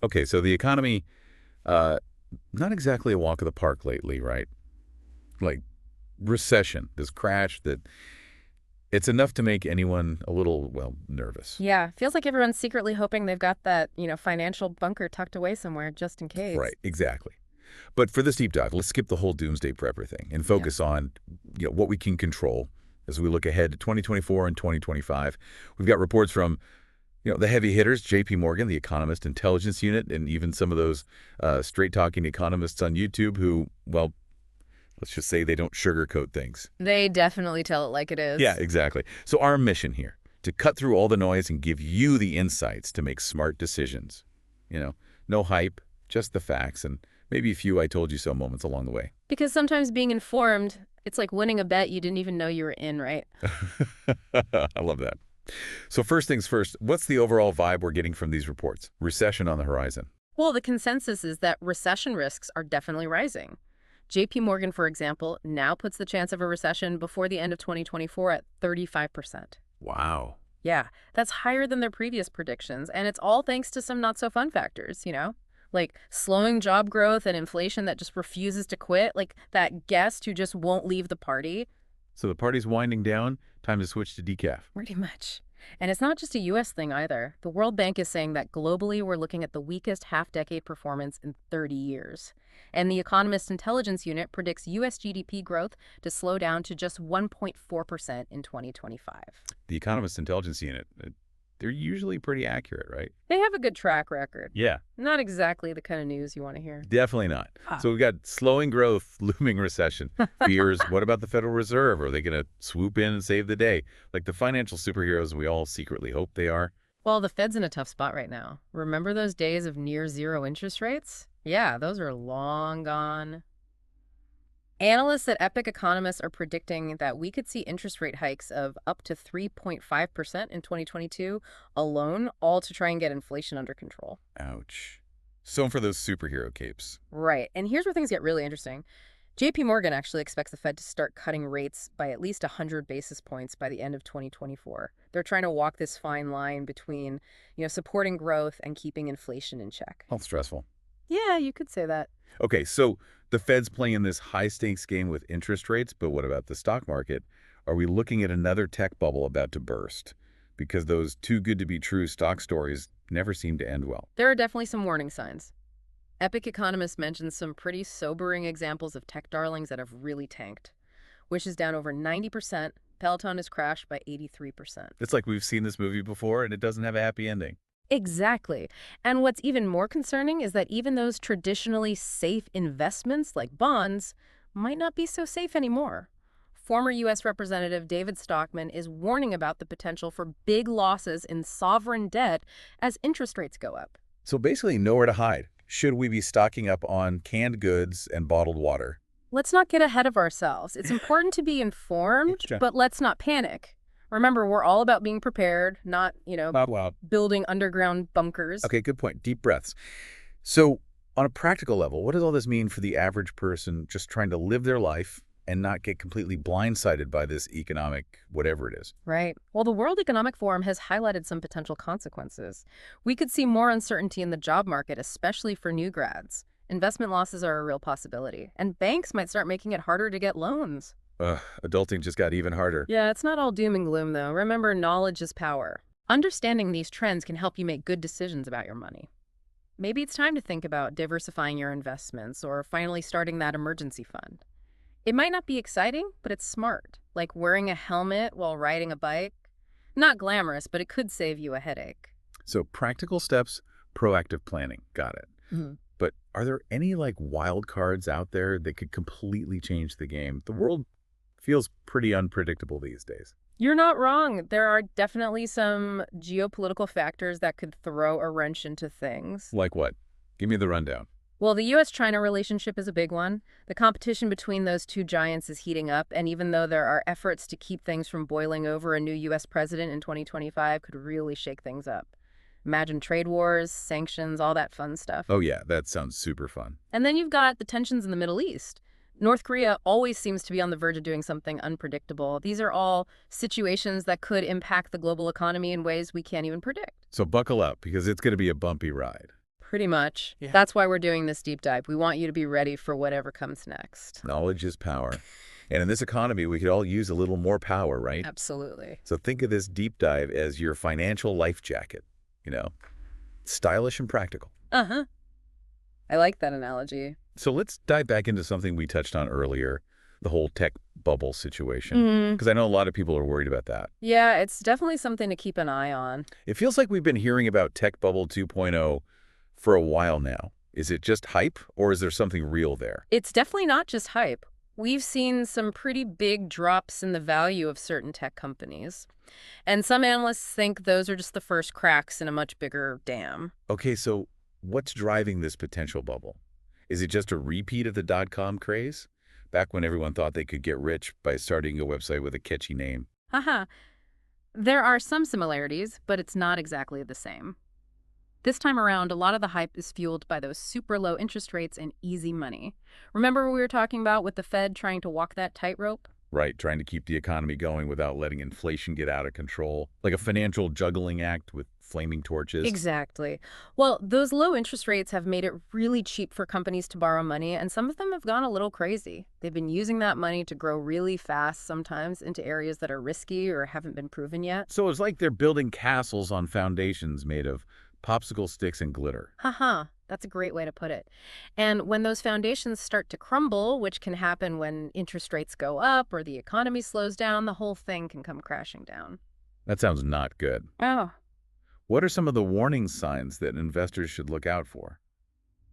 Okay, so the economy, uh, not exactly a walk of the park lately, right? Like recession, this crash that it's enough to make anyone a little, well, nervous. Yeah, feels like everyone's secretly hoping they've got that, financial bunker tucked away somewhere just in case. Right, exactly. But for this deep dive, let's skip the whole doomsday prepper thing and Yeah. focus on what we can control as we look ahead to 2024 and 2025. We've got reports from the heavy hitters, J.P. Morgan, the Economist Intelligence Unit, and even some of those straight-talking economists on YouTube who, well, let's just say they don't sugarcoat things. They definitely tell it like it Yeah, is. exactly. So our mission here, to cut through all the noise and give you the insights to make smart decisions. No hype, just the facts, and maybe a few I told you so moments along the way. Because sometimes being informed, it's like winning a bet you didn't even know you were in, right? I love that. So first things first, what's the overall vibe we're getting from these reports? Recession on the horizon. Well, the consensus is that recession risks are definitely rising. JP Morgan, for example, now puts the chance of a recession before the end of 2024 at 35%. Wow. Yeah, that's higher than their previous predictions, and it's all thanks to some not so fun factors, like slowing job growth and inflation that just refuses to quit, like that guest who just won't leave the party. So the party's winding down, time to switch to decaf. Pretty much. And it's not just a US thing either. The World Bank is saying that globally we're looking at the weakest half-decade performance in 30 years. And the Economist Intelligence Unit predicts US GDP growth to slow down to just 1.4% in 2025. The Economist Intelligence Unit, they're usually pretty accurate, right? They have a good track record. Yeah, Not exactly the kind of news you want to hear. definitely not. Ah. So we've got slowing growth, looming recession, fears. What about the Federal Reserve? Are they going to swoop in and save the day? Like the financial superheroes we all secretly hope they are? Well, the Fed's in a tough spot right now. Remember those days of near zero interest rates? Yeah, those are long gone. Analysts at Epic Economists are predicting that we could see interest rate hikes of up to 3.5% in 2022 alone, all to try and get inflation under control. Ouch. So for those superhero capes. Right. And here's where things get really interesting. JP Morgan actually expects the Fed to start cutting rates by at least 100 basis points by the end of 2024. They're trying to walk this fine line between, supporting growth and keeping inflation in check. All stressful. Yeah, you could say that. Okay, so the Fed's playing this high-stakes game with interest rates, but what about the stock market? Are we looking at another tech bubble about to burst? Because those too-good-to-be-true stock stories never seem to end well. There are definitely some warning signs. Epic Economist mentions some pretty sobering examples of tech darlings that have really tanked. Wish is down over 90%, Peloton has crashed by 83%. It's like we've seen this movie before, and it doesn't have a happy ending. Exactly. And what's even more concerning is that even those traditionally safe investments like bonds might not be so safe anymore. Former U.S. Representative David Stockman is warning about the potential for big losses in sovereign debt as interest rates go up. So basically, nowhere to hide. Should we be stocking up on canned goods and bottled water? Let's not get ahead of ourselves. It's important to be informed, Sure. but let's not panic. Remember, we're all about being prepared, not, Loud, loud. building underground bunkers. Okay, good point. Deep breaths. So on a practical level, what does all this mean for the average person just trying to live their life and not get completely blindsided by this economic whatever it is? Right. Well, the World Economic Forum has highlighted some potential consequences. We could see more uncertainty in the job market, especially for new grads. Investment losses are a real possibility, and banks might start making it harder to get loans. Adulting just got even harder. Yeah, it's not all doom and gloom, though. Remember, knowledge is power. Understanding these trends can help you make good decisions about your money. Maybe it's time to think about diversifying your investments or finally starting that emergency fund. It might not be exciting, but it's smart, like wearing a helmet while riding a bike. Not glamorous, but it could save you a headache. So practical steps, proactive planning. Got it. Mhm. But are there any wild cards out there that could completely change the game? The world feels pretty unpredictable these days. You're not wrong. There are definitely some geopolitical factors that could throw a wrench into things. Like what? Give me the rundown. Well, the U.S.-China relationship is a big one. The competition between those two giants is heating up, and even though there are efforts to keep things from boiling over, a new U.S. president in 2025 could really shake things up. Imagine trade wars, sanctions, all that fun stuff. Oh yeah, that sounds super fun. And then you've got the tensions in the Middle East. North Korea always seems to be on the verge of doing something unpredictable. These are all situations that could impact the global economy in ways we can't even predict. So buckle up, because it's going to be a bumpy ride. Pretty much. Yeah. That's why we're doing this deep dive. We want you to be ready for whatever comes next. Knowledge is power. And in this economy, we could all use a little more power, right? Absolutely. So think of this deep dive as your financial life jacket, you know, stylish and practical. Uh-huh. I like that analogy. So let's dive back into something we touched on earlier, the whole tech bubble situation, because I know a lot of people are worried about that. Yeah, it's definitely something to keep an eye on. It feels like we've been hearing about tech bubble 2.0 for a while now. Is it just hype, or is there something real there? It's definitely not just hype. We've seen some pretty big drops in the value of certain tech companies. And some analysts think those are just the first cracks in a much bigger dam. Okay, so what's driving this potential bubble? Is it just a repeat of the dot-com craze? Back when everyone thought they could get rich by starting a website with a catchy name. Haha. There are some similarities, but it's not exactly the same. This time around, a lot of the hype is fueled by those super low interest rates and easy money. Remember what we were talking about with the Fed trying to walk that tightrope? Right, trying to keep the economy going without letting inflation get out of control. Like a financial juggling act with flaming torches. Exactly. Well, those low interest rates have made it really cheap for companies to borrow money, and some of them have gone a little crazy. They've been using that money to grow really fast, sometimes into areas that are risky or haven't been proven yet. So it's like they're building castles on foundations made of popsicle sticks and glitter. Haha, that's a great way to put it. And when those foundations start to crumble, which can happen when interest rates go up or the economy slows down, the whole thing can come crashing down. That sounds not good. Oh, What are some of the warning signs that investors should look out for?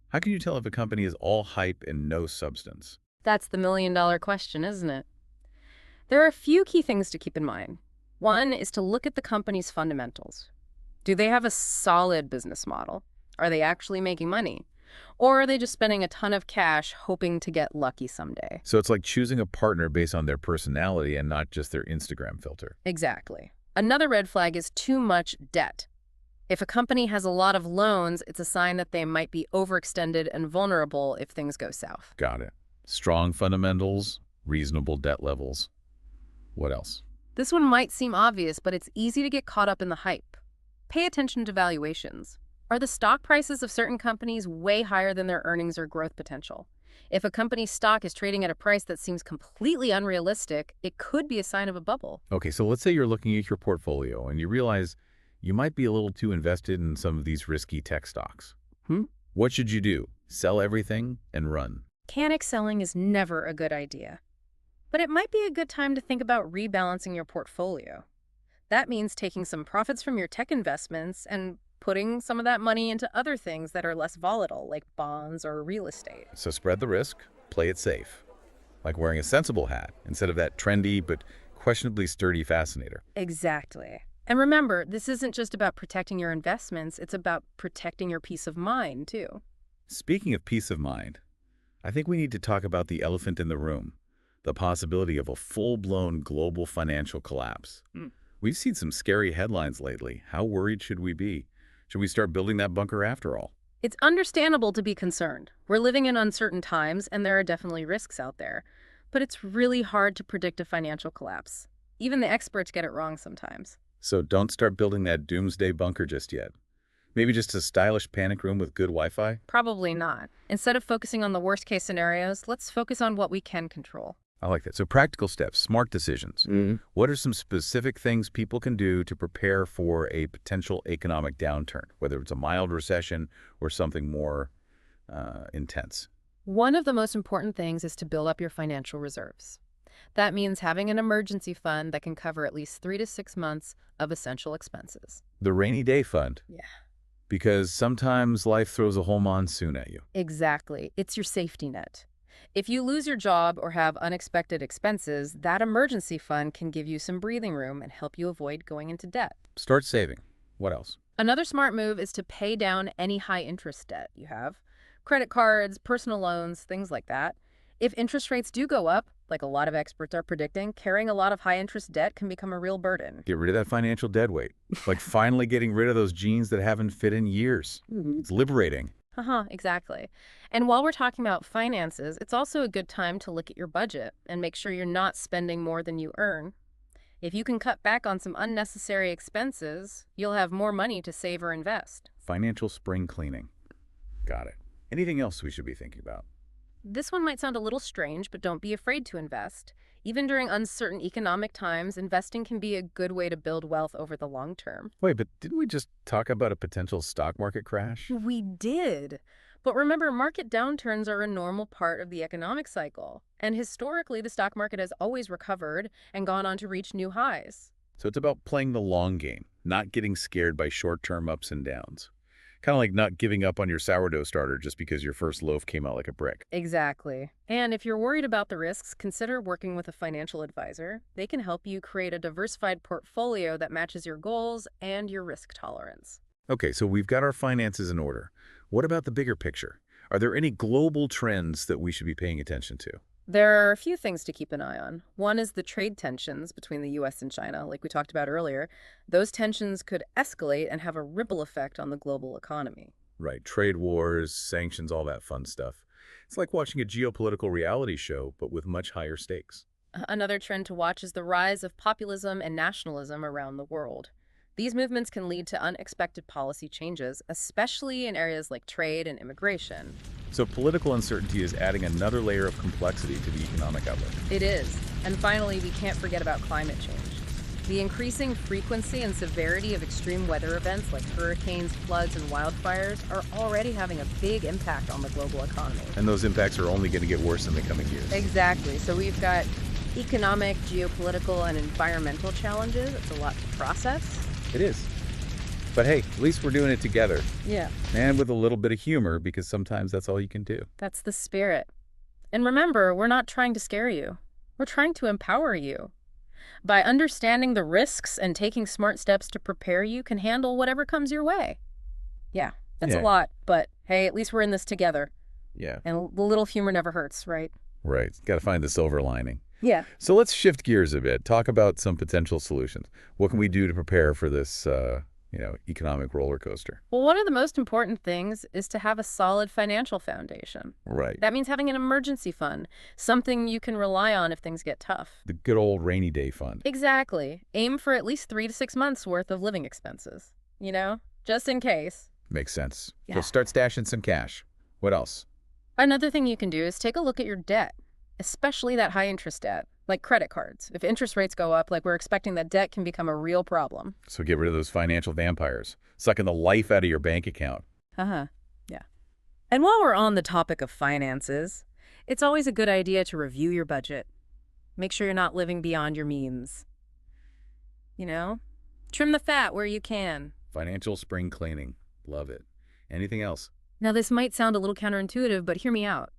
How can you tell if a company is all hype and no substance? that's the million-dollar question, isn't it? There are a few key things to keep in mind. One is to look at the company's fundamentals. Do they have a solid business model? Are they actually making money? Or are they just spending a ton of cash hoping to get lucky someday? So it's like choosing a partner based on their personality and not just their Instagram filter. Exactly. Another red flag is too much debt. If a company has a lot of loans, it's a sign that they might be overextended and vulnerable if things go south. Got it. Strong fundamentals, reasonable debt levels. What else? This one might seem obvious, but it's easy to get caught up in the hype. Pay attention to valuations. Are the stock prices of certain companies way higher than their earnings or growth potential? If a company's stock is trading at a price that seems completely unrealistic, it could be a sign of a bubble. Okay, so let's say you're looking at your portfolio and you realize you might be a little too invested in some of these risky tech stocks. What should you do? Sell everything and run. Panic selling is never a good idea. But it might be a good time to think about rebalancing your portfolio. That means taking some profits from your tech investments and putting some of that money into other things that are less volatile, like bonds or real estate. So spread the risk, play it safe. Like wearing a sensible hat instead of that trendy but questionably sturdy fascinator. Exactly. And remember, this isn't just about protecting your investments, it's about protecting your peace of mind, too. Speaking of peace of mind, I think we need to talk about the elephant in the room, the possibility of a full-blown global financial collapse. We've seen some scary headlines lately. How worried should we be? Should we start building that bunker after all? It's understandable to be concerned. We're living in uncertain times, and there are definitely risks out there. But it's really hard to predict a financial collapse. Even the experts get it wrong sometimes. So don't start building that doomsday bunker just yet. Maybe just a stylish panic room with good Wi-Fi? Probably not. Instead of focusing on the worst-case scenarios, let's focus on what we can control. I like that. So practical steps, smart decisions. What are some specific things people can do to prepare for a potential economic downturn, whether it's a mild recession or something more intense? One of the most important things is to build up your financial reserves. That means having an emergency fund that can cover at least 3 to 6 months of essential expenses. The rainy day fund. Yeah. Because sometimes life throws a whole monsoon at you. Exactly. It's your safety net. If you lose your job or have unexpected expenses, that emergency fund can give you some breathing room and help you avoid going into debt. Start saving. What else? Another smart move is to pay down any high-interest debt you have. Credit cards, personal loans, things like that. If interest rates do go up, like a lot of experts are predicting, carrying a lot of high-interest debt can become a real burden. Get rid of that financial dead weight. Like finally getting rid of those jeans that haven't fit in years. It's liberating. Exactly. And while we're talking about finances, it's also a good time to look at your budget and make sure you're not spending more than you earn. If you can cut back on some unnecessary expenses, you'll have more money to save or invest. Financial spring cleaning. Got it. Anything else we should be thinking about? This one might sound a little strange, but don't be afraid to invest. Even during uncertain economic times, investing can be a good way to build wealth over the long term. Wait, but didn't we just talk about a potential stock market crash? We did. But remember, market downturns are a normal part of the economic cycle. And historically, the stock market has always recovered and gone on to reach new highs. So it's about playing the long game, not getting scared by short-term ups and downs. Kind of like not giving up on your sourdough starter just because your first loaf came out like a brick. Exactly. And if you're worried about the risks, consider working with a financial advisor. They can help you create a diversified portfolio that matches your goals and your risk tolerance. Okay, so we've got our finances in order. What about the bigger picture? Are there any global trends that we should be paying attention to? There are a few things to keep an eye on. One is the trade tensions between the US and China, like we talked about earlier. Those tensions could escalate and have a ripple effect on the global economy. Right, trade wars, sanctions, all that fun stuff. It's like watching a geopolitical reality show, but with much higher stakes. Another trend to watch is the rise of populism and nationalism around the world. These movements can lead to unexpected policy changes, especially in areas like trade and immigration. So political uncertainty is adding another layer of complexity to the economic outlook. It is. And finally, we can't forget about climate change. The increasing frequency and severity of extreme weather events like hurricanes, floods, and wildfires are already having a big impact on the global economy. And those impacts are only going to get worse in the coming years. Exactly. So we've got economic, geopolitical, and environmental challenges. It's a lot to process. It is. But hey, at least we're doing it together. Yeah. And with a little bit of humor, because sometimes that's all you can do. That's the spirit. And remember, we're not trying to scare you. We're trying to empower you. By understanding the risks and taking smart steps to prepare, you can handle whatever comes your way. Yeah, that's a lot, but hey, at least we're in this together. Yeah. And the little humor never hurts, right? Right. Got to find the silver lining. Yeah. So let's shift gears a bit. Talk about some potential solutions. What can we do to prepare for this, economic roller coaster? Well, one of the most important things is to have a solid financial foundation. Right. That means having an emergency fund, something you can rely on if things get tough. The good old rainy day fund. Exactly. Aim for at least 3 to 6 months worth of living expenses, just in case. Makes sense. Yeah. So start stashing some cash. What else? Another thing you can do is take a look at your debt, especially that high interest debt, like credit cards. If interest rates go up, like we're expecting, that debt can become a real problem. So get rid of those financial vampires, sucking the life out of your bank account. Yeah. And while we're on the topic of finances, it's always a good idea to review your budget. Make sure you're not living beyond your means. Trim the fat where you can. Financial spring cleaning. Love it. Anything else? Now, this might sound a little counterintuitive, but hear me out.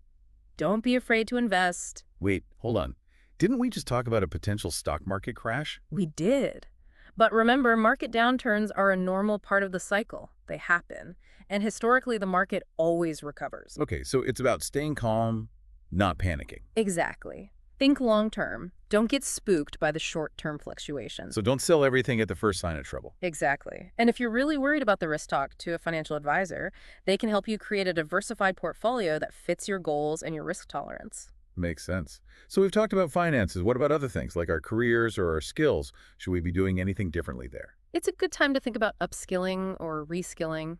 Don't be afraid to invest. Wait, hold on. Didn't we just talk about a potential stock market crash? We did. But remember, market downturns are a normal part of the cycle. They happen. And historically, the market always recovers. Okay, so it's about staying calm, not panicking. Exactly. Think long term. Don't get spooked by the short-term fluctuations. So don't sell everything at the first sign of trouble. Exactly. And if you're really worried about the risk, talk to a financial advisor. They can help you create a diversified portfolio that fits your goals and your risk tolerance. Makes sense. So we've talked about finances. What about other things like our careers or our skills? Should we be doing anything differently there? It's a good time to think about upskilling or reskilling,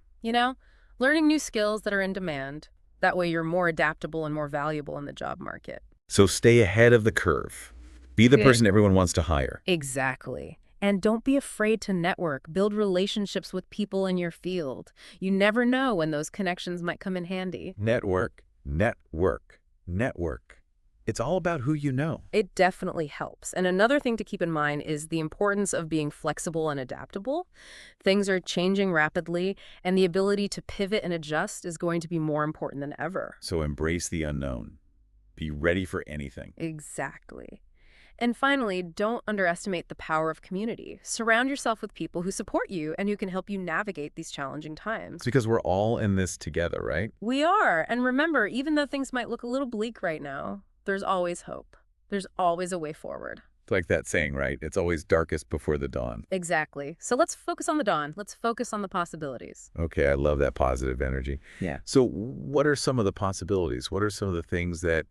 learning new skills that are in demand. That way you're more adaptable and more valuable in the job market. So stay ahead of the curve. Be the Good. person everyone wants to hire. Exactly. And don't be afraid to network. Build relationships with people in your field. You never know when those connections might come in handy. Network, network, network. It's all about who you know. It definitely helps. And another thing to keep in mind is the importance of being flexible and adaptable. Things are changing rapidly, and the ability to pivot and adjust is going to be more important than ever. So embrace the unknown. Be ready for anything. Exactly. And finally, don't underestimate the power of community. Surround yourself with people who support you and who can help you navigate these challenging times. It's because we're all in this together, right? We are. And remember, even though things might look a little bleak right now, there's always hope. There's always a way forward. It's like that saying, right? It's always darkest before the dawn. Exactly. So let's focus on the dawn. Let's focus on the possibilities. Okay, I love that positive energy. Yeah. So what are some of the possibilities? What are some of the things that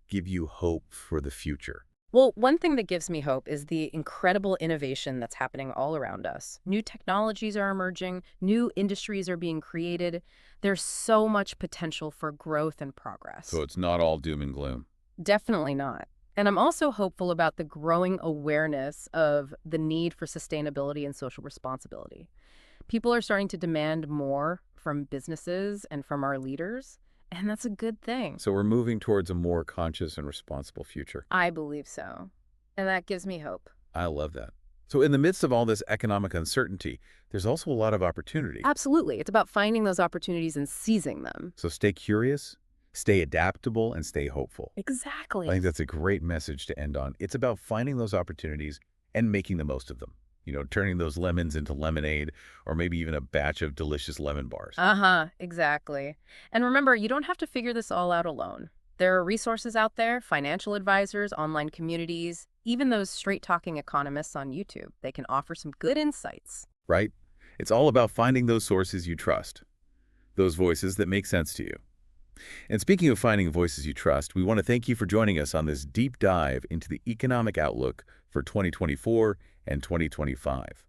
give you hope for the future? Well, one thing that gives me hope is the incredible innovation that's happening all around us. New technologies are emerging, new industries are being created. There's so much potential for growth and So progress. it's not all doom and gloom. Definitely not. And I'm also hopeful about the growing awareness of the need for sustainability and social responsibility. People are starting to demand more from businesses and from our leaders, and that's a good thing. So we're moving towards a more conscious and responsible future. I believe so. And that gives me hope. I love that. So in the midst of all this economic uncertainty, there's also a lot of opportunity. Absolutely. It's about finding those opportunities and seizing them. So stay curious, stay adaptable, and stay hopeful. I Exactly. think that's a great message to end on. It's about finding those opportunities and making the most of them. Turning those lemons into lemonade, or maybe even a batch of delicious lemon bars. Uh-huh, exactly. And remember, you don't have to figure this all out alone. There are resources out there, financial advisors, online communities, even those straight-talking economists on YouTube. They can offer some good insights. Right? It's all about finding those sources you trust, those voices that make sense to you. And speaking of finding voices you trust, we want to thank you for joining us on this deep dive into the economic outlook for 2024 and 2025.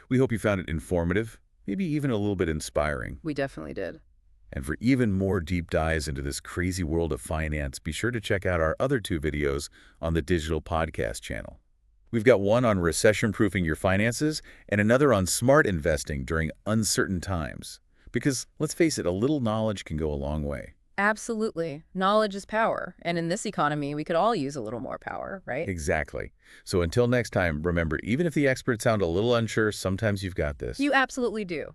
We hope you found it informative, maybe even a little bit inspiring. We definitely did. And for even more deep dives into this crazy world of finance, be sure to check out our other 2 videos on the digital podcast channel. We've got one on recession-proofing your finances and another on smart investing during uncertain times. Because, let's face it, a little knowledge can go a long way. Absolutely. Knowledge is power. And in this economy, we could all use a little more power, right? Exactly. So until next time, remember, even if the experts sound a little unsure, sometimes you've got this. You absolutely do.